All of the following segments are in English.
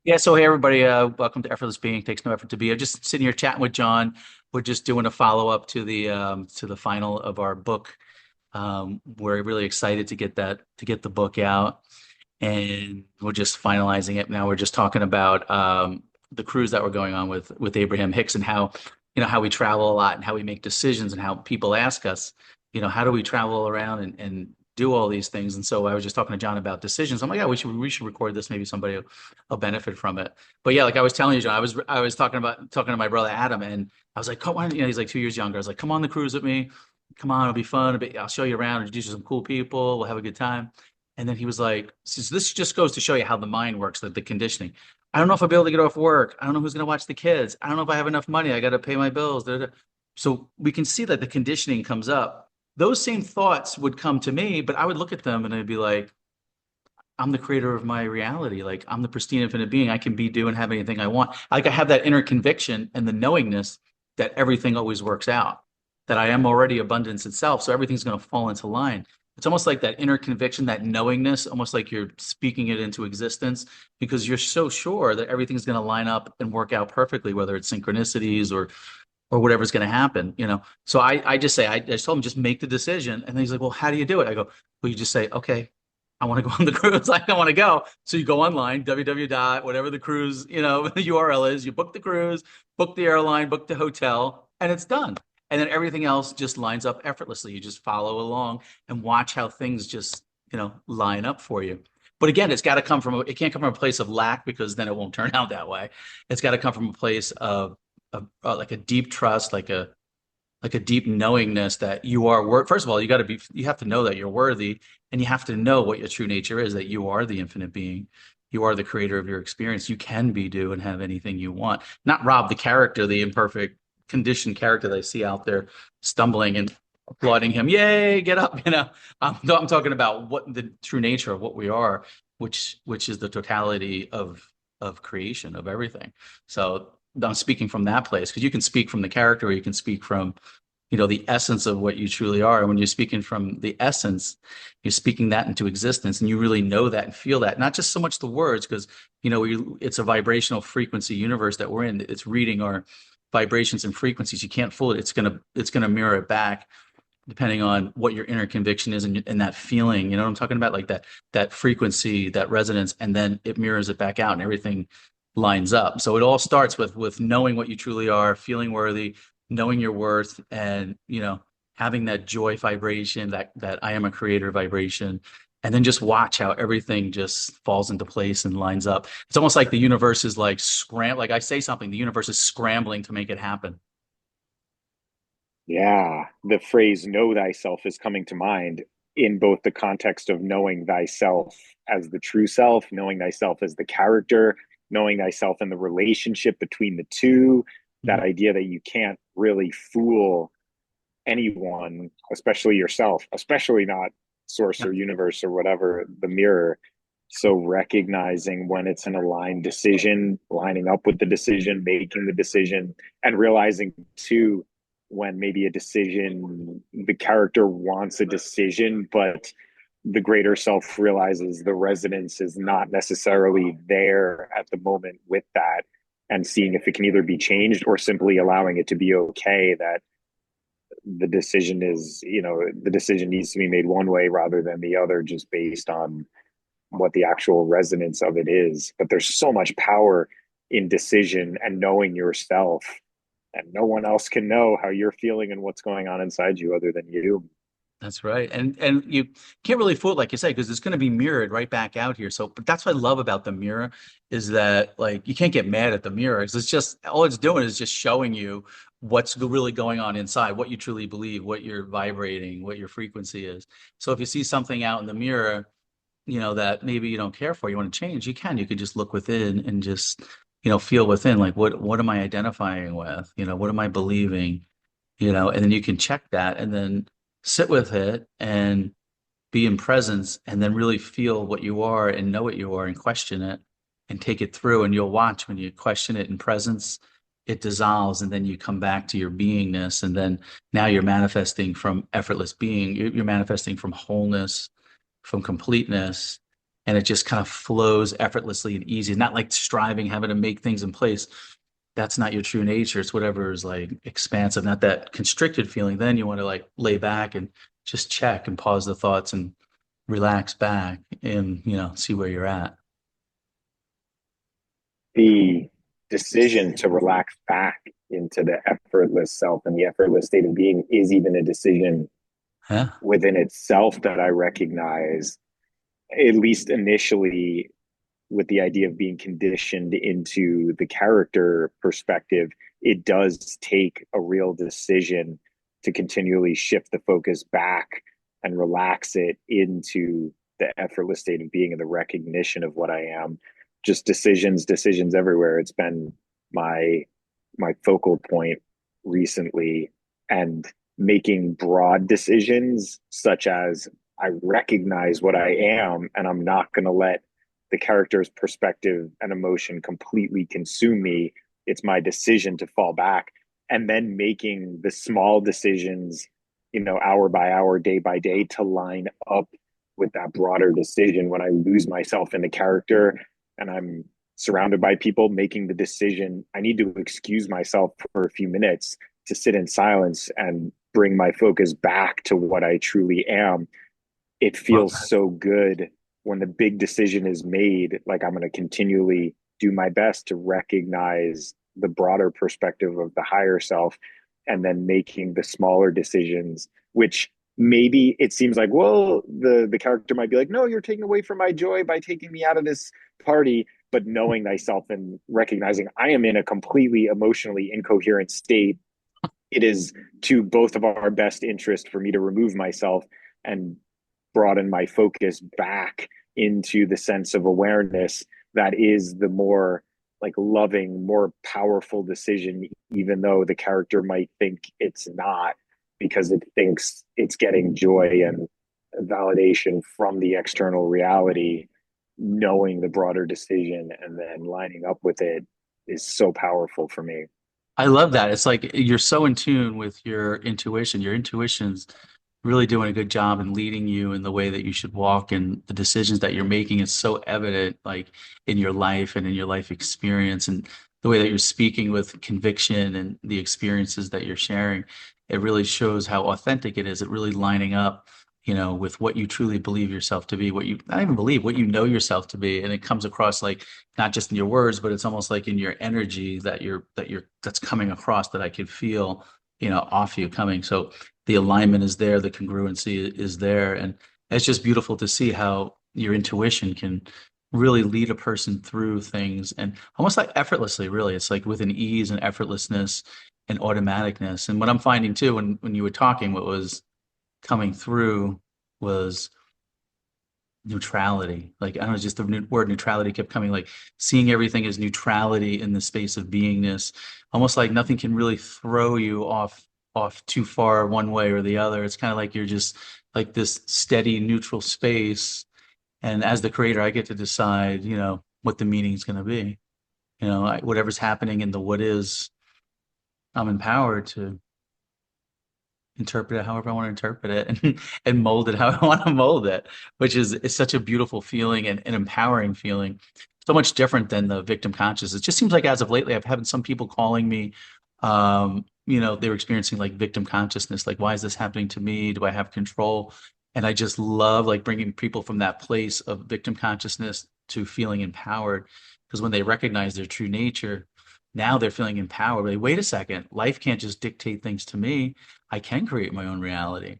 Yeah, so hey everybody, welcome to Effortless Being. Takes no effort to be. I'm just sitting here chatting with John. We're just doing a follow-up to the final of our book. We're really excited to get the book out, and we're just finalizing it. Now we're just talking about the cruise that we're going on with Abraham Hicks and how how we travel a lot and how we make decisions and how people ask us, how do we travel around and do all these things. And so I was just talking to John about decisions. I'm like, yeah, we should record this. Maybe somebody will benefit from it. But yeah, like I was telling you, John, I was talking to my brother Adam, and I was like, come on, he's like 2 years younger. I was like, come on the cruise with me. Come on, it'll be fun. I'll show you around, introduce you to some cool people. We'll have a good time. And then he was like, this just goes to show you how the mind works, the conditioning. I don't know if I'll be able to get off work. I don't know who's going to watch the kids. I don't know if I have enough money. I got to pay my bills. Da, da, da. So we can see that the conditioning comes up. Those same thoughts would come to me, but I would look at them and I'd be like, I'm the creator of my reality. Like I'm the pristine infinite being. I can be, do, and have anything I want. Like I have that inner conviction and the knowingness that everything always works out, that I am already abundance itself. So everything's going to fall into line. It's almost like that inner conviction, that knowingness, almost like you're speaking it into existence because you're so sure that everything's going to line up and work out perfectly, whether it's synchronicities or whatever's going to happen. So I just say, I just told him, just make the decision. And then he's like, well, how do you do it? I go, well, you just say, okay, I want to go on the cruise. I want to go. So you go online, www dot whatever the cruise, the URL is. You book the cruise, book the airline, book the hotel, and it's done. And then everything else just lines up effortlessly. You just follow along and watch how things just, line up for you. But again, it can't come from a place of lack because then it won't turn out that way. It's got to come from a place of like a deep trust, like a deep knowingness that you are worth. First of all, you have to know that you're worthy, and you have to know what your true nature is, that you are the infinite being. You are the creator of your experience. You can be, do, and have anything you want. Not rob the character, the imperfect, conditioned character that I see out there stumbling and applauding him. Yay, get up. I'm talking about what the true nature of what we are, which is the totality of creation, of everything. So I'm speaking from that place because you can speak from the character or you can speak from the essence of what you truly are. And when you're speaking from the essence, you're speaking that into existence, and you really know that and feel that, not just so much the words, because it's a vibrational frequency universe that we're in. It's reading our vibrations and frequencies. You can't fool it. It's gonna mirror it back depending on what your inner conviction is and that feeling. You know what I'm talking about? Like that frequency, that resonance, and then it mirrors it back out and everything lines up. So it all starts with knowing what you truly are, feeling worthy, knowing your worth, and having that joy vibration, that I am a creator vibration, and then just watch how everything just falls into place and lines up. It's almost like the universe is like I say something, the universe is scrambling to make it happen. Yeah, the phrase know thyself is coming to mind in both the context of knowing thyself as the true self, knowing thyself as the character, knowing thyself in the relationship between the two, that Mhm. idea that you can't really fool anyone, especially yourself, especially not source Yep. or universe or whatever, the mirror. So recognizing when it's an aligned decision, lining up with the decision, making the decision, and realizing too when maybe a decision, the character wants a decision, but the greater self realizes the resonance is not necessarily there at the moment with that, and seeing if it can either be changed or simply allowing it to be okay that the decision is, the decision needs to be made one way rather than the other, just based on what the actual resonance of it is. But there's so much power in decision and knowing yourself, and no one else can know how you're feeling and what's going on inside you other than you. That's right. And you can't really fool it, like you say, because it's going to be mirrored right back out here. So, but that's what I love about the mirror is that like you can't get mad at the mirror because it's just all it's doing is just showing you what's really going on inside, what you truly believe, what you're vibrating, what your frequency is. So if you see something out in the mirror, that maybe you don't care for, you want to change, you can. You can just look within and just, feel within, like what am I identifying with? What am I believing? And then you can check that and then sit with it and be in presence and then really feel what you are and know what you are and question it and take it through. And you'll watch when you question it in presence, it dissolves and then you come back to your beingness. And then now you're manifesting from effortless being. You're manifesting from wholeness, from completeness. and it just kind of flows effortlessly and easy. Not like striving, having to make things in place. That's not your true nature. It's whatever is like expansive, not that constricted feeling. Then you want to like lay back and just check and pause the thoughts and relax back and, see where you're at. The decision to relax back into the effortless self and the effortless state of being is even a decision Yeah. within itself that I recognize, at least initially, with the idea of being conditioned into the character perspective. It does take a real decision to continually shift the focus back and relax it into the effortless state of being and the recognition of what I am. Just decisions everywhere. It's been my focal point recently, and making broad decisions such as I recognize what I am and I'm not going to let the character's perspective and emotion completely consume me. It's my decision to fall back, and then making the small decisions, hour by hour, day by day, to line up with that broader decision. When I lose myself in the character and I'm surrounded by people, making the decision, I need to excuse myself for a few minutes to sit in silence and bring my focus back to what I truly am. It Love feels so good when the big decision is made. Like, I'm going to continually do my best to recognize the broader perspective of the higher self, and then making the smaller decisions, which maybe it seems like, well, the character might be like, no, you're taking away from my joy by taking me out of this party. But knowing thyself and recognizing I am in a completely emotionally incoherent state, it is to both of our best interest for me to remove myself and broaden my focus back into the sense of awareness that is the more like loving, more powerful decision, even though the character might think it's not, because it thinks it's getting joy and validation from the external reality. Knowing the broader decision and then lining up with it is so powerful for me. I love that. It's like you're so in tune with your intuition. Your intuition's really doing a good job in leading you in the way that you should walk, and the decisions that you're making is so evident, like in your life and in your life experience, and the way that you're speaking with conviction and the experiences that you're sharing. It really shows how authentic it is. It really lining up, with what you truly believe yourself to be, what you not even believe, what you know yourself to be. And it comes across like not just in your words, but it's almost like in your energy that's coming across, that I could feel, off you coming. So the alignment is there, the congruency is there, and it's just beautiful to see how your intuition can really lead a person through things, and almost like effortlessly, really. It's like with an ease and effortlessness and automaticness. And what I'm finding too, when you were talking, what was coming through was neutrality. Like, I don't know, just the word neutrality kept coming, like seeing everything as neutrality in the space of beingness, almost like nothing can really throw you off too far one way or the other. It's kind of like you're just like this steady neutral space. And as the creator, I get to decide, what the meaning is going to be. Whatever's happening in the what is, I'm empowered to interpret it however I want to interpret it, and mold it how I want to mold it, which is such a beautiful feeling and an empowering feeling. So much different than the victim consciousness. It just seems like as of lately, I've had some people calling me, they were experiencing like victim consciousness, like, why is this happening to me? Do I have control? And I just love like bringing people from that place of victim consciousness to feeling empowered, because when they recognize their true nature, now they're feeling empowered. Like, wait a second, life can't just dictate things to me. I can create my own reality.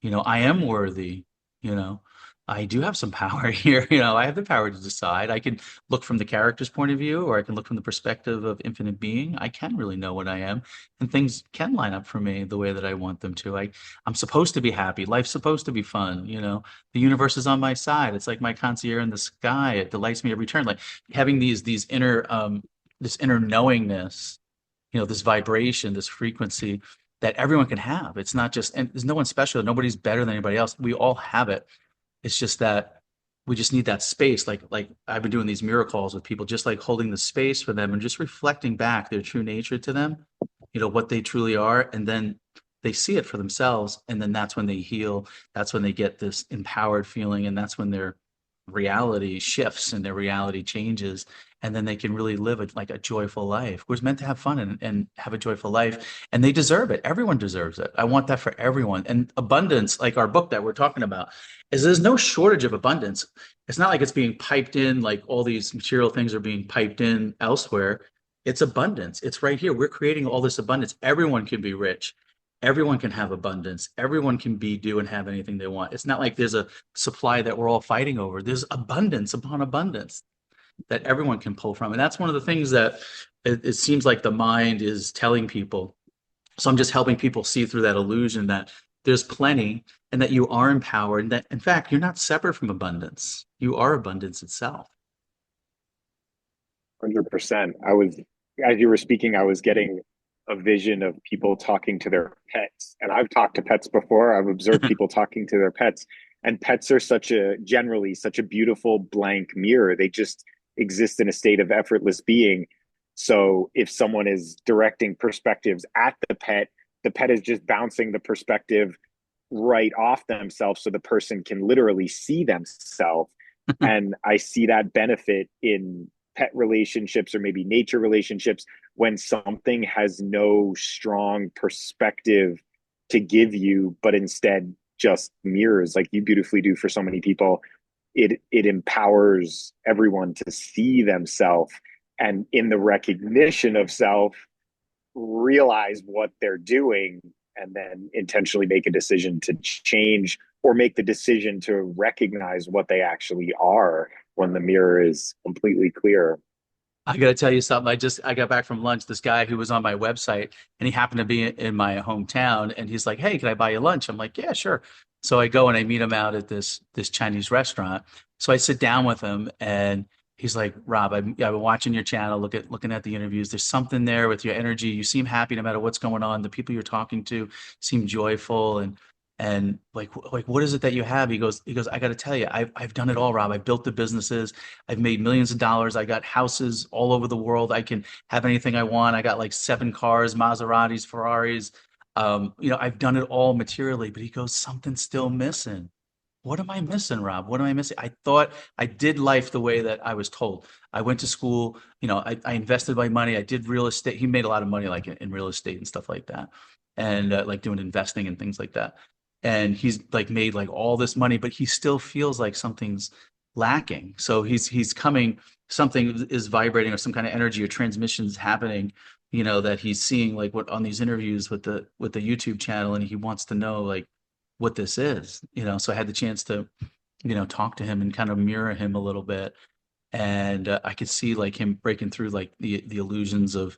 I am worthy. You know, I do have some power here. I have the power to decide. I can look from the character's point of view, or I can look from the perspective of infinite being. I can really know what I am, and things can line up for me the way that I want them to. I'm supposed to be happy. Life's supposed to be fun. The universe is on my side. It's like my concierge in the sky. It delights me every turn. Like having these inner this inner knowingness, this vibration, this frequency that everyone can have. It's not just, and there's no one special. Nobody's better than anybody else. We all have it. It's just that we just need that space. Like I've been doing these mirror calls with people, just like holding the space for them and just reflecting back their true nature to them, what they truly are. And then they see it for themselves. And then that's when they heal. That's when they get this empowered feeling. And that's when they're reality shifts and their reality changes, and then they can really live like a joyful life. We're meant to have fun and have a joyful life, and they deserve it. Everyone deserves it. I want that for everyone. And abundance, like our book that we're talking about, is there's no shortage of abundance. It's not like it's being piped in, like all these material things are being piped in elsewhere. It's abundance. It's right here. We're creating all this abundance. Everyone can be rich. Everyone can have abundance. Everyone can be, do, and have anything they want. It's not like there's a supply that we're all fighting over. There's abundance upon abundance that everyone can pull from. And that's one of the things that it seems like the mind is telling people. So I'm just helping people see through that illusion that there's plenty and that you are empowered and that, in fact, you're not separate from abundance. You are abundance itself. 100%. As you were speaking, I was getting a vision of people talking to their pets. And I've talked to pets before. I've observed people talking to their pets. And pets are generally such a beautiful blank mirror. They just exist in a state of effortless being. So if someone is directing perspectives at the pet is just bouncing the perspective right off themselves so the person can literally see themselves. And I see that benefit in pet relationships or maybe nature relationships when something has no strong perspective to give you, but instead just mirrors, like you beautifully do for so many people. It empowers everyone to see themselves, and in the recognition of self, realize what they're doing, and then intentionally make a decision to change or make the decision to recognize what they actually are when the mirror is completely clear. I got to tell you something. I got back from lunch. This guy who was on my website, and he happened to be in my hometown, and he's like, "Hey, can I buy you lunch?" I'm like, "Yeah, sure." So I go and I meet him out at this Chinese restaurant. So I sit down with him, and he's like, "Rob, I've been watching your channel, looking at the interviews. There's something there with your energy. You seem happy no matter what's going on. The people you're talking to seem joyful, and like what is it that you have?" He goes, "I got to tell you, I've done it all, Rob. I built the businesses. I've made millions of dollars. I got houses all over the world. I can have anything I want. I got like 7 cars, Maseratis, Ferraris. I've done it all materially." But he goes, "Something's still missing. What am I missing, Rob? What am I missing? I thought I did life the way that I was told. I went to school, I invested my money. I did real estate. He made a lot of money like in real estate and stuff like that, and like doing investing and things like that. And he's like made like all this money, but he still feels like something's lacking. So he's coming, something is vibrating or some kind of energy or transmissions happening, that he's seeing like what on these interviews with the YouTube channel, and he wants to know like what this is. So I had the chance to talk to him and kind of mirror him a little bit, and I could see like him breaking through like the illusions of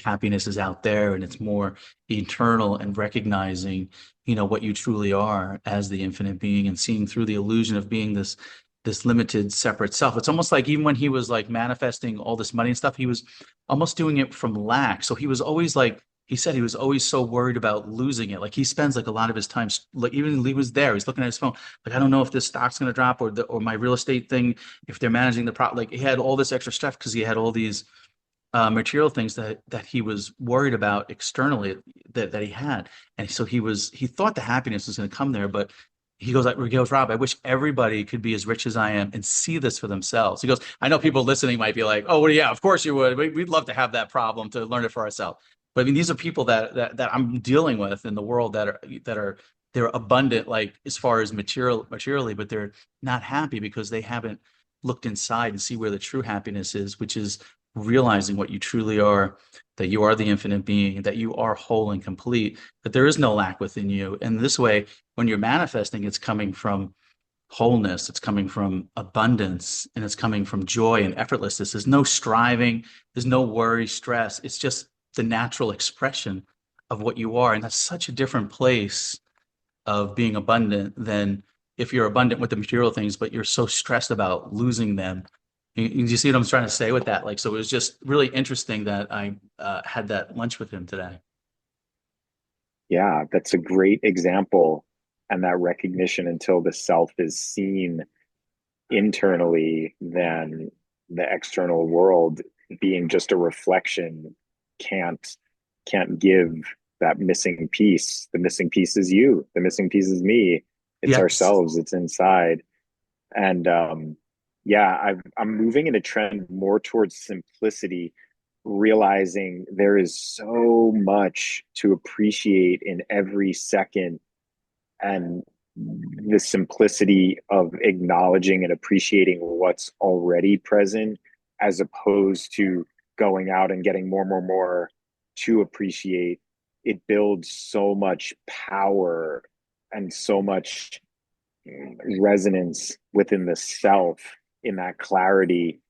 happiness is out there, and it's more eternal, and recognizing what you truly are as the infinite being, and seeing through the illusion of being this limited separate self. It's almost like even when he was like manifesting all this money and stuff, he was almost doing it from lack. So he was always like, he said he was always so worried about losing it. Like he spends like a lot of his time, like even he was there, he's looking at his phone, like, I don't know if this stock's going to drop, or my real estate thing, if they're managing the prop. Like he had all this extra stuff because he had all these material things that he was worried about externally, that he had. And so he thought the happiness was going to come there, but he goes, "Rob, I wish everybody could be as rich as I am and see this for themselves." He goes, "I know people listening might be like, oh, well, yeah, of course you would. We'd love to have that problem to learn it for ourselves." But I mean, these are people that I'm dealing with in the world that are they're abundant, like as far as materially, but they're not happy because they haven't looked inside and see where the true happiness is, which is realizing what you truly are, that you are the infinite being, that you are whole and complete, that there is no lack within you. And this way, when you're manifesting, it's coming from wholeness, it's coming from abundance, and it's coming from joy and effortlessness. There's no striving, there's no worry, stress. It's just the natural expression of what you are. And that's such a different place of being abundant than if you're abundant with the material things, but you're so stressed about losing them. You see what I'm trying to say with that? Like, so it was just really interesting that I had that lunch with him today. Yeah, that's a great example. And that recognition, until the self is seen internally, then the external world, being just a reflection, can't give that missing piece. The missing piece is you. The missing piece is me. It's Yes. ourselves. It's inside. And yeah, I'm moving in a trend more towards simplicity, realizing there is so much to appreciate in every second, and the simplicity of acknowledging and appreciating what's already present, as opposed to going out and getting more to appreciate. It builds so much power and so much resonance within the self in that clarity,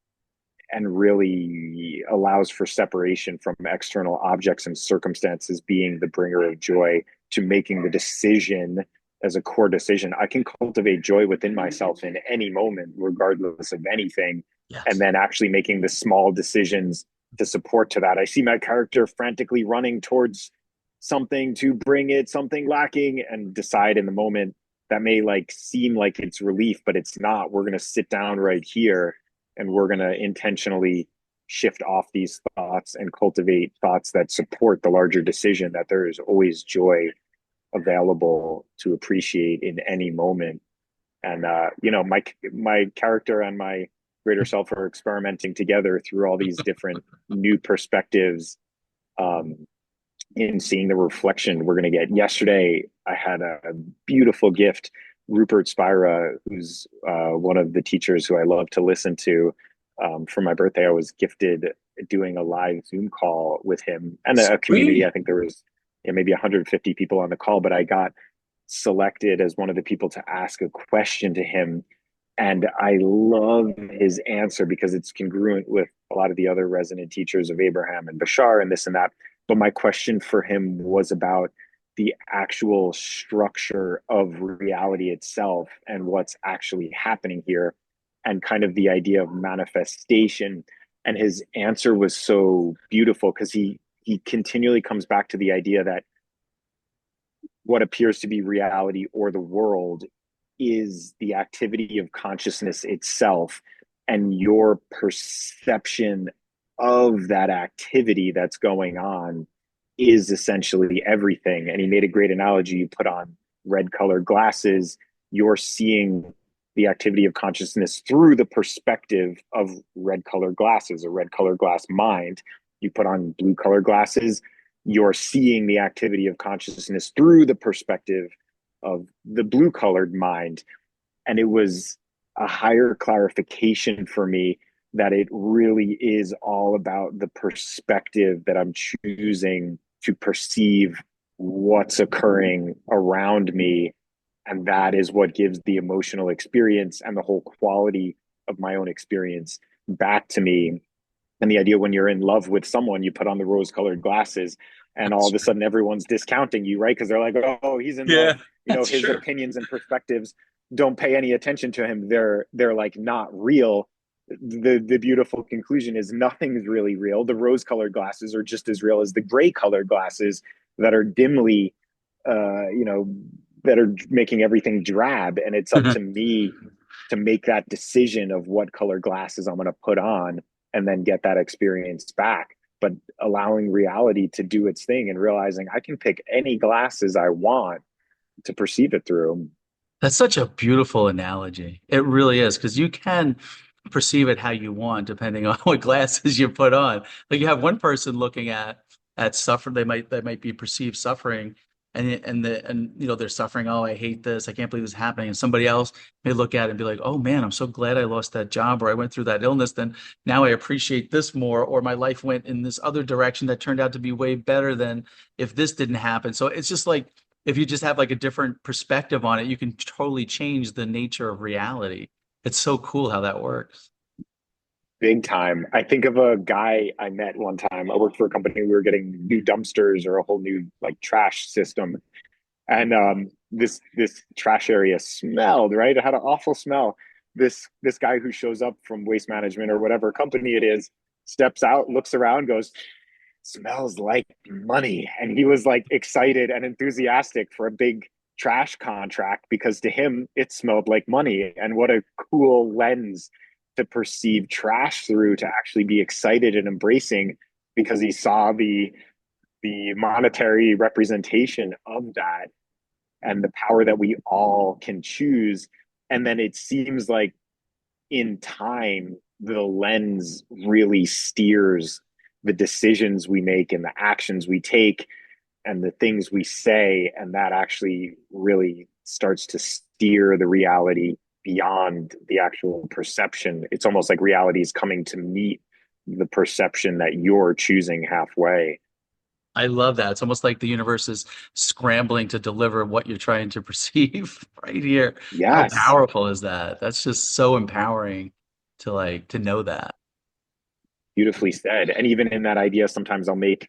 and really allows for separation from external objects and circumstances being the bringer of joy, to making the decision as a core decision. I can cultivate joy within myself in any moment, regardless of anything, and Yes. then actually making the small decisions to support to that. I see my character frantically running towards something to bring it something lacking, and decide in the moment that may like seem like it's relief, but it's not. We're going to sit down right here, and we're going to intentionally shift off these thoughts and cultivate thoughts that support the larger decision, that there is always joy available to appreciate in any moment. And my character and my greater self are experimenting together through all these different new perspectives, um, in seeing the reflection we're going to get. Yesterday, I had a beautiful gift. Rupert Spira, who's one of the teachers who I love to listen to, for my birthday, I was gifted doing a live Zoom call with him and a community. I Sweet. think there was, maybe 150 people on the call, but I got selected as one of the people to ask a question to him. And I love his answer because it's congruent with a lot of the other resident teachers of Abraham and Bashar and this and that. But my question for him was about the actual structure of reality itself and what's actually happening here, and kind of the idea of manifestation. And his answer was so beautiful because he continually comes back to the idea that what appears to be reality or the world is the activity of consciousness itself, and your perception of that activity that's going on is essentially everything. And he made a great analogy. You put on red colored glasses, you're seeing the activity of consciousness through the perspective of red colored glasses, a red colored glass mind. You put on blue colored glasses, you're seeing the activity of consciousness through the perspective of the blue colored mind. And it was a higher clarification for me that it really is all about the perspective that I'm choosing to perceive what's occurring around me. And that is what gives the emotional experience and the whole quality of my own experience back to me. And the idea, when you're in love with someone, you put on the rose colored glasses, and all That's of a true. sudden everyone's discounting you, right? Because they're like, oh, he's in Yeah, love. that's His true. opinions and perspectives, don't pay any attention to him. They're like not real. The beautiful conclusion is nothing's really real. The rose colored glasses are just as real as the gray colored glasses that are dimly, uh, you know, that are making everything drab. And it's up to me to make that decision of what color glasses I'm going to put on, and then get that experience back. But allowing reality to do its thing and realizing I can pick any glasses I want to perceive it through. That's such a beautiful analogy. It really is, because you can perceive it how you want depending on what glasses you put on. Like you have one person looking at suffer, they might be perceived suffering, and they're suffering. Oh, I hate this. I can't believe this is happening. And somebody else may look at it and be like, oh man, I'm so glad I lost that job, or I went through that illness. Then now I appreciate this more, or my life went in this other direction that turned out to be way better than if this didn't happen. So it's just like if you just have like a different perspective on it, you can totally change the nature of reality. It's so cool how that works. Big time. I think of a guy I met one time. I worked for a company. We were getting new dumpsters or a whole new like trash system. And this trash area smelled, right. It had an awful smell. This guy who shows up from waste management or whatever company it is steps out, looks around, goes, smells like money. And he was like excited and enthusiastic for a big trash contract, because to him it smelled like money. And what a cool lens to perceive trash through, to actually be excited and embracing, because he saw the monetary representation of that, and the power that we all can choose. And then it seems like in time, the lens really steers the decisions we make and the actions we take and the things we say. And that actually really starts to steer the reality beyond the actual perception. It's almost like reality is coming to meet the perception that you're choosing halfway. I love that. It's almost like the universe is scrambling to deliver what you're trying to perceive right here. How Yes, powerful is that? That's just so empowering to to know that. beautifully said. And even in that idea, sometimes I'll make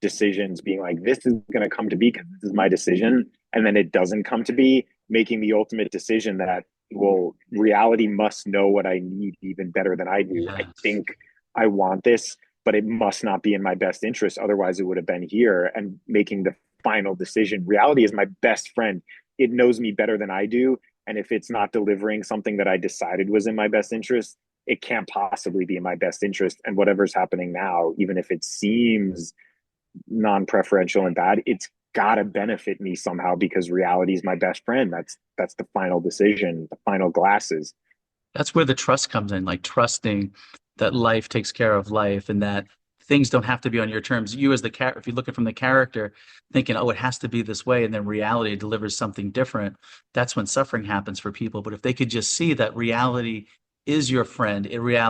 decisions being like, this is going to come to be because this is my decision. And then it doesn't come to be, making the ultimate decision that, well, reality must know what I need even better than I do. I Yes. think I want this, but it must not be in my best interest. Otherwise, it would have been here. And making the final decision. Reality is my best friend. It knows me better than I do. And if it's not delivering something that I decided was in my best interest, it can't possibly be in my best interest. And whatever's happening now, even if it seems non-preferential and bad, it's gotta benefit me somehow because reality is my best friend. That's the final decision, the final glasses. That's where the trust comes in, like trusting that life takes care of life and that things don't have to be on your terms. You as the character, if you look at it from the character, thinking, oh, it has to be this way, and then reality delivers something different, that's when suffering happens for people. But if they could just see that reality is your friend,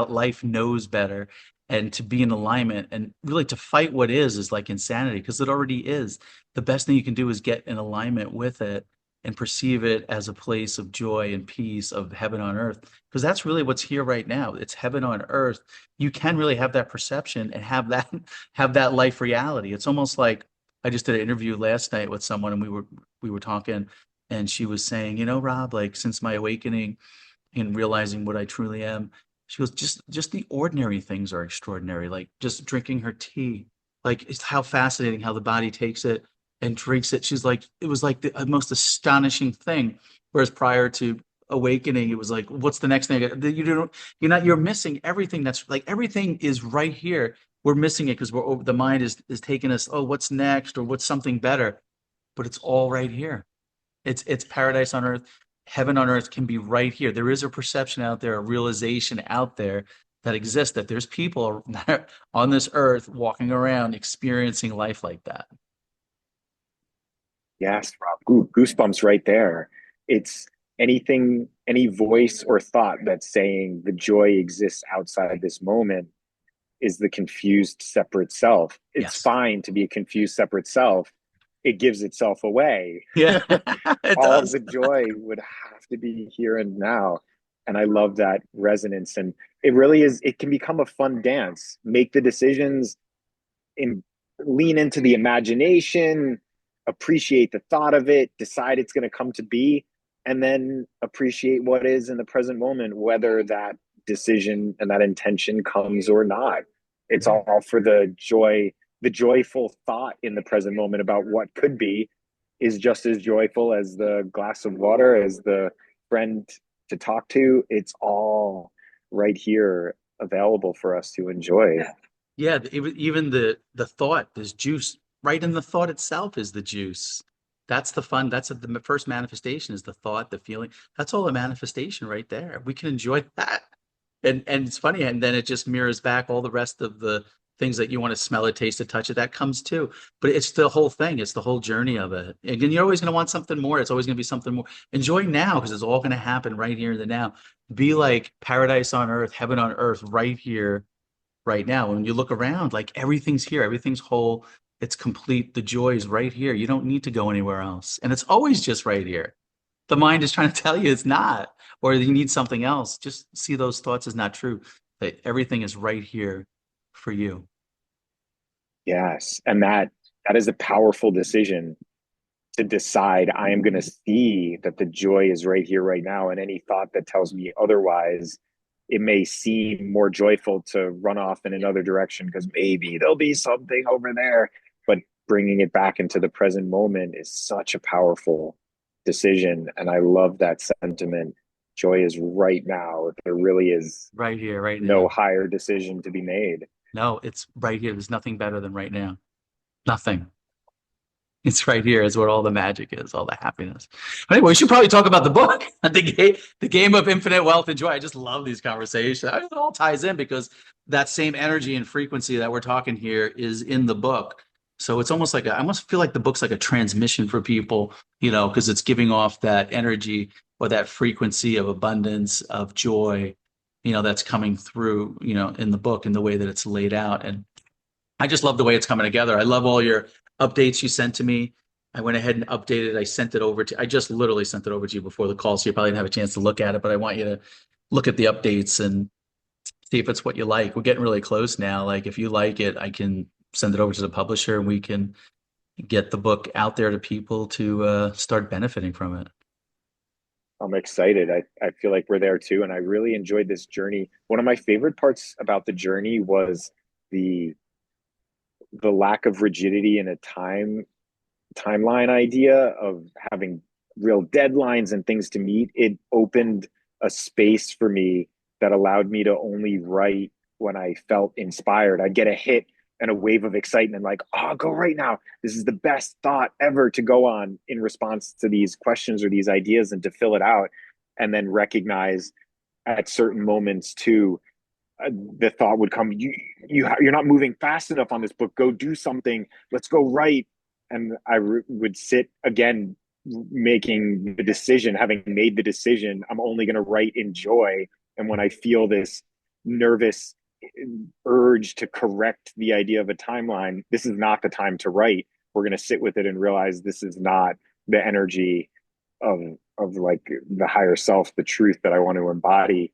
life knows better, and to be in alignment and really to fight what is like insanity because it already is. The best thing you can do is get in alignment with it and perceive it as a place of joy and peace, of heaven on earth, because that's really what's here right now. It's heaven on earth. You can really have that perception and have that have that life reality. It's almost like I just did an interview last night with someone and we were talking and she was saying, you know, Rob, like since my awakening and realizing what I truly am, she goes, just the ordinary things are extraordinary, like just drinking her tea. Like it's how fascinating how the body takes it and drinks it. She's like, it was like the most astonishing thing. Whereas prior to awakening, it was like, what's the next thing? You don't, you're missing everything. That's like everything is right here. We're missing it because the mind is taking us, oh, what's next or what's something better? But it's all right here. It's paradise on earth. Heaven on earth can be right here. There is a perception out there, a realization out there that exists that there's people on this earth walking around experiencing life like that. Yes, Rob. Goosebumps right there. It's anything, any voice or thought that's saying the joy exists outside this moment is the confused separate self. It's Yes. fine to be a confused separate self. It gives itself away. Yeah, it All of does. the joy would have to be here and now. And I love that resonance. And it really is, it can become a fun dance. Make the decisions in, lean into the imagination, appreciate the thought of it, decide it's going to come to be, and then appreciate what is in the present moment, whether that decision and that intention comes or not. It's Yeah. all for the joy, the joyful thought in the present moment about what could be is just as joyful as the glass of water, as the friend to talk to. It's all right here available for us to enjoy. Yeah, even the thought, there's juice right in the thought itself is the juice. That's the fun. That's the first manifestation is the thought, the feeling. That's all a manifestation right there. We can enjoy that. And it's funny, and then it just mirrors back all the rest of the things that you want to smell it, taste it, touch it. That comes too. But it's the whole thing. It's the whole journey of it. Again, you're always going to want something more. It's always going to be something more. Enjoy now because it's all going to happen right here in the now. Be like paradise on earth, heaven on earth, right here right now. When you look around, like everything's here, everything's whole, it's complete. The joy is right here. You don't need to go anywhere else. And it's always just right here. The mind is trying to tell you it's not, or you need something else. Just see those thoughts as not true. That everything is right here for you. Yes. And that is a powerful decision to decide I am going to see that the joy is right here, right now. And any thought that tells me otherwise, it may seem more joyful to run off in another direction because maybe there'll be something over there. But bringing it back into the present moment is such a powerful decision. And I love that sentiment. Joy is right now. There really is Right here, right no now. higher decision to be made. No, it's right here. There's nothing better than right now. Nothing. It's right here. It's where all the magic is, all the happiness. But anyway, we should probably talk about the book, the game of infinite wealth and joy. I just love these conversations. It all ties in because that same energy and frequency that we're talking here is in the book. So it's almost like I almost feel like the book's like a transmission for people, because it's giving off that energy or that frequency of abundance, of joy, that's coming through, in the book in the way that it's laid out. And I just love the way it's coming together. I love all your updates you sent to me. I went ahead and updated. I just literally sent it over to you before the call, so you probably didn't have a chance to look at it, but I want you to look at the updates and see if it's what you like. We're getting really close now. Like if you like it, I can send it over to the publisher and we can get the book out there to people to start benefiting from it. I'm excited. I feel like we're there too. And I really enjoyed this journey. One of my favorite parts about the journey was the the lack of rigidity in a timeline idea of having real deadlines and things to meet. It opened a space for me that allowed me to only write when I felt inspired. I'd get a hit and a wave of excitement, like, oh, go right now. This is the best thought ever to go on in response to these questions or these ideas and to fill it out. And then recognize at certain moments too, the thought would come, you're not moving fast enough on this book, go do something, let's go write. And would sit again, making the decision, having made the decision, I'm only going to write in joy. And when I feel this nervous urge to correct the idea of a timeline, this is not the time to write. We're going to sit with it and realize this is not the energy of like the higher self, the truth that I want to embody.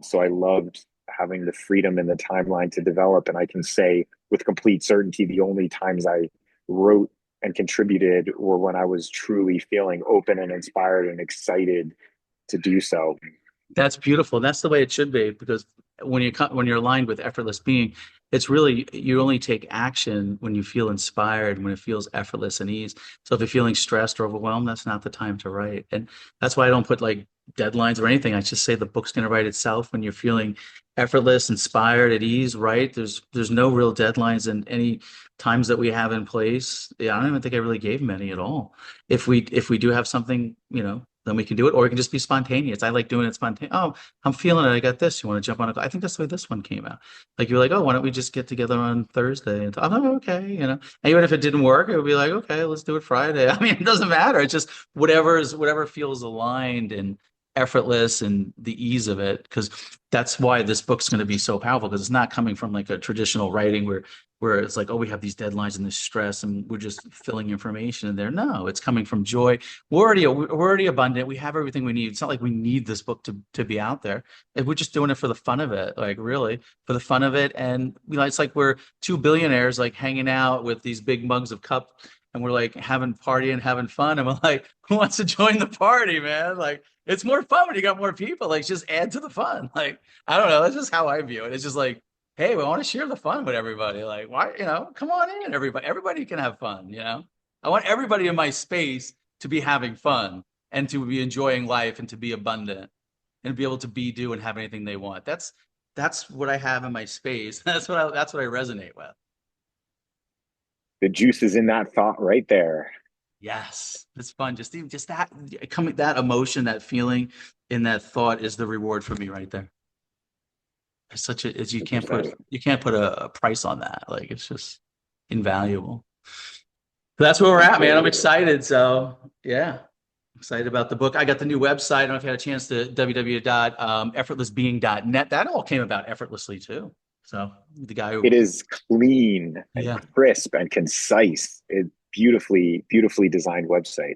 So I loved having the freedom and the timeline to develop. And I can say with complete certainty, the only times I wrote and contributed were when I was truly feeling open and inspired and excited to do so. That's beautiful. That's the way it should be because when you're aligned with effortless being, it's really you only take action when you feel inspired, when it feels effortless and ease. So if you're feeling stressed or overwhelmed, that's not the time to write. And that's why I don't put like deadlines or anything. I just say the book's going to write itself when you're feeling effortless, inspired, at ease, right? There's no real deadlines and any times that we have in place. Yeah, I don't even think I really gave many at all. If we do have something, then we can do it, or it can just be spontaneous. I like doing it spontaneous. Oh, I'm feeling it. I got this. You want to jump on a call? I think that's the way this one came out. Like you're like, oh, why don't we just get together on Thursday? And I'm like, okay, And even if it didn't work, it would be like, okay, let's do it Friday. I mean, it doesn't matter. It's just whatever feels aligned and effortless and the ease of it. Because that's why this book's going to be so powerful. Because it's not coming from like a traditional writing where it's like, oh, we have these deadlines and this stress and we're just filling information in there. No, it's coming from joy. We're already abundant. We have everything we need. It's not like we need this book to be out there. We're just doing it for the fun of it, like really for the fun of it. And it's like we're two billionaires like hanging out with these big mugs of cup and we're like having party and having fun. And we're like, who wants to join the party, man? Like it's more fun when you got more people. Like just add to the fun. Like I don't know. That's just how I view it. It's just like, hey, we want to share the fun with everybody. Like, why, come on in, everybody. Everyb. Can have fun. I want everybody in my space to be having fun and to be enjoying life and to be abundant and be able to be, do, and have anything they want. That's what I have in my space. That's what I resonate with. The juice is in that thought right there. Yes, it's fun. Just that coming, that emotion, that feeling in that thought is the reward for me right there. It's such a, it's, you can't put a price on that. Like it's just invaluable. So that's where we're at, man. I'm excited. So yeah, excited about the book. I got the new website. I don't know if you had a chance to www.effortlessbeing.net. That all came about effortlessly too. So the guy who, It is clean and yeah, crisp and concise. It beautifully designed website.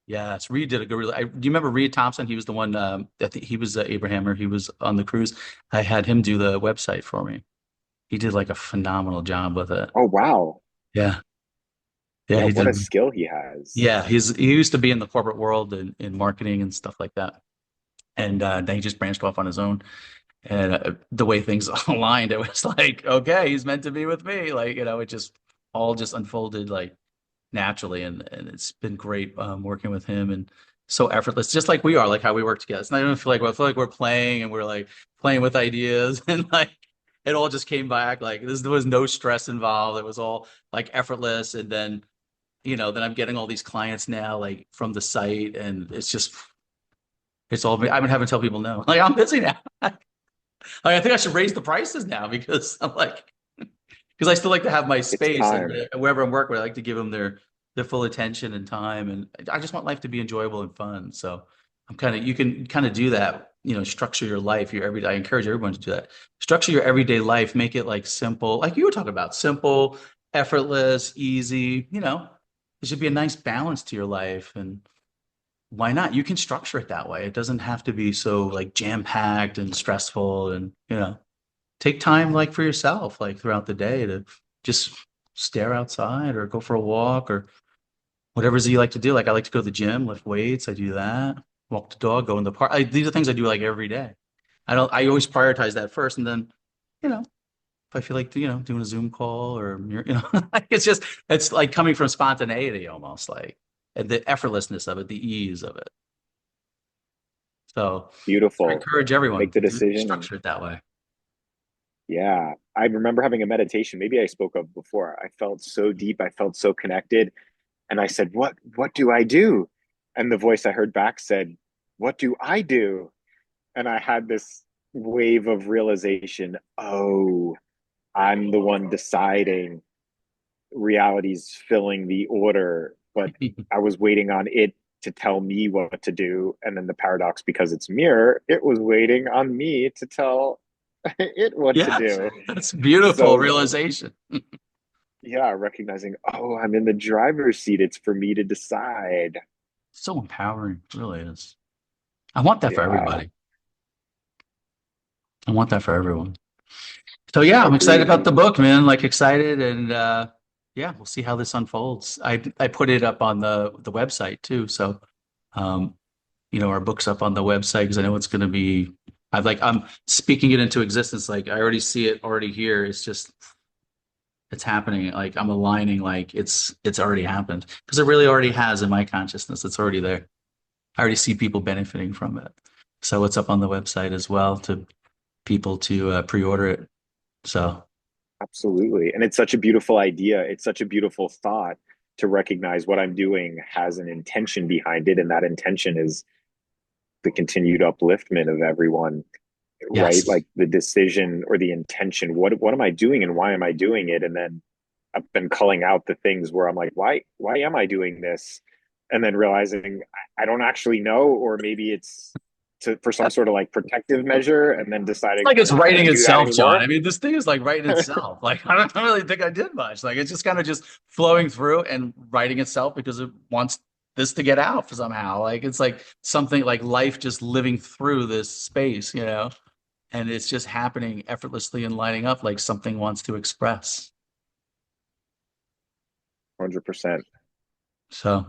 yeah, it's Reed did a good. Do you remember Reed Thompson? He was the one. I think he was Abraham, he was on the cruise. I had him do the website for me. He did like a phenomenal job with it. Oh wow. Yeah, yeah, he What a did. skill he has. Yeah, he used to be in the corporate world and in marketing and stuff like that. And then he just branched off on his own. And the way things aligned, it was like, okay, he's meant to be with me. Like, it just all just unfolded like naturally. And it's been great working with him and so effortless, just like we are, like how we work together. It's not even I feel like we're playing and we're like playing with ideas and like it all just came back. Like there was no stress involved. It was all like effortless. And then then I'm getting all these clients now, like from the site, and it's all, I've been having to tell people no. Like, I'm busy now. I think I should raise the prices now because I'm like, because I still like to have my It's space, and time. wherever I'm working with, I like to give them their full attention and time, and I just want life to be enjoyable and fun. So you can kind of do that, structure your life, your everyday. I encourage everyone to do that. Structure your everyday life, make it like simple, like you were talking about, simple, effortless, easy. There should be a nice balance to your life, and why not? You can structure it that way. It doesn't have to be so like jam-packed and stressful, and take time like for yourself, like throughout the day, to just stare outside or go for a walk or whatever it is you like to do. Like, I like to go to the gym, lift weights. I do that. Walk the dog, go in the park. These are things I do like every day. I always prioritize that first. And then, if I feel like, doing a Zoom call or, like, it's like coming from spontaneity almost, like, and the effortlessness of it, the ease of it. So I Beautiful. encourage everyone Make the to decision and structure it that way. yeah, I remember having a meditation, maybe I spoke of before. I felt so deep, I felt so connected, and I said, "What do I do?" And the voice I heard back said, "What do I do?" And I had this wave of realization, "Oh, I'm the one deciding. Reality's filling the order, but I was waiting on it to tell me what to do." And then the paradox, because it's mirror, it was waiting on me to tell it what to Yes, do. that's beautiful So realization. yeah, recognizing, oh, I'm in the driver's seat. It's for me to decide. So empowering, it really is. I want that for Yeah, everybody. I want that for everyone. So yeah, I'm excited agreed. about the book, man. Like, excited, and yeah, we'll see how this unfolds. I put it up on the website too. So um, our book's up on the website because I know it's going to be. I'm speaking it into existence. Like, I already see it already here. It's happening. Like, I'm aligning. Like, it's already happened because it really already has in my consciousness. It's already there. I already see people benefiting from it. So it's up on the website as well to people to pre-order it. So Absolutely. And it's such a beautiful idea. It's such a beautiful thought to recognize what I'm doing has an intention behind it. And that intention is the continued upliftment of everyone, right? yes, Like the decision or the intention. What am I doing and why am I doing it? And then I've been culling out the things where I'm like, why am I doing this? And then realizing I don't actually know, or maybe it's for some sort of like protective measure, and then it's deciding like it's I'm not writing going to do that itself, John. anymore. I mean, this thing is like writing itself. Like, I don't really think I did much. Like, it's just kind of just flowing through and writing itself because it wants this to get out somehow. Like, it's like something like life just living through this space, and it's just happening effortlessly and lining up like something wants to express. 100%. So,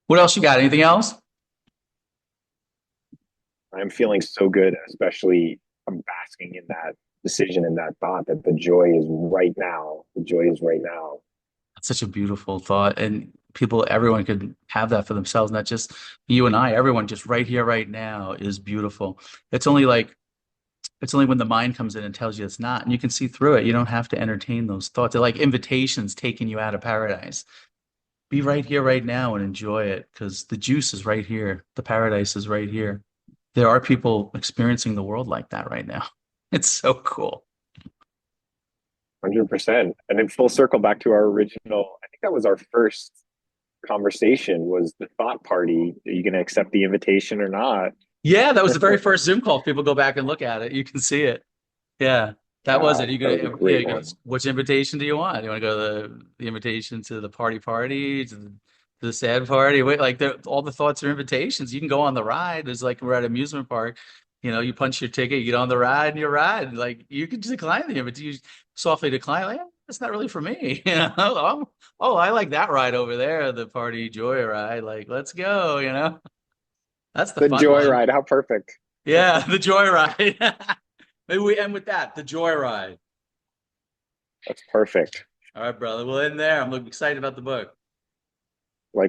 what else you got? Anything else? I'm feeling so good, especially I'm basking in that decision and that thought that the joy is right now. The joy is right now. That's such a beautiful thought. And everyone could have that for themselves, not just you and I. Everyone just right here, right now is beautiful. It's only like, it's only when the mind comes in and tells you it's not, and you can see through it. You don't have to entertain those thoughts. They're like invitations taking you out of paradise. Be right here, right now, and enjoy it because the juice is right here. The paradise is right here. There are people experiencing the world like that right now. It's so cool. 100%. And then full circle back to our original, I think that was our first conversation was the thought party. Are you going to accept the invitation or not? Yeah, that was the very first Zoom call. If people go back and look at it, you can see it. Yeah, that was Yeah, it. You that was a go, yeah, great you go, one. which invitation do you want? You want to go to the invitation to the party, to the sad party? Wait, like, all the thoughts are invitations. You can go on the ride. It's like we're at an amusement park. You punch your ticket, you get on the ride, and you ride. Like, you can just decline the invitation. You softly decline. Like, it's not really for me. Oh, I like that ride over there, the party joy ride. Like, let's go. That's the The fun one. joyride, how perfect. Yeah, the joy ride. Maybe we end with that, the joy ride. That's perfect. All right, brother. We'll end there. I'm excited about the book. Like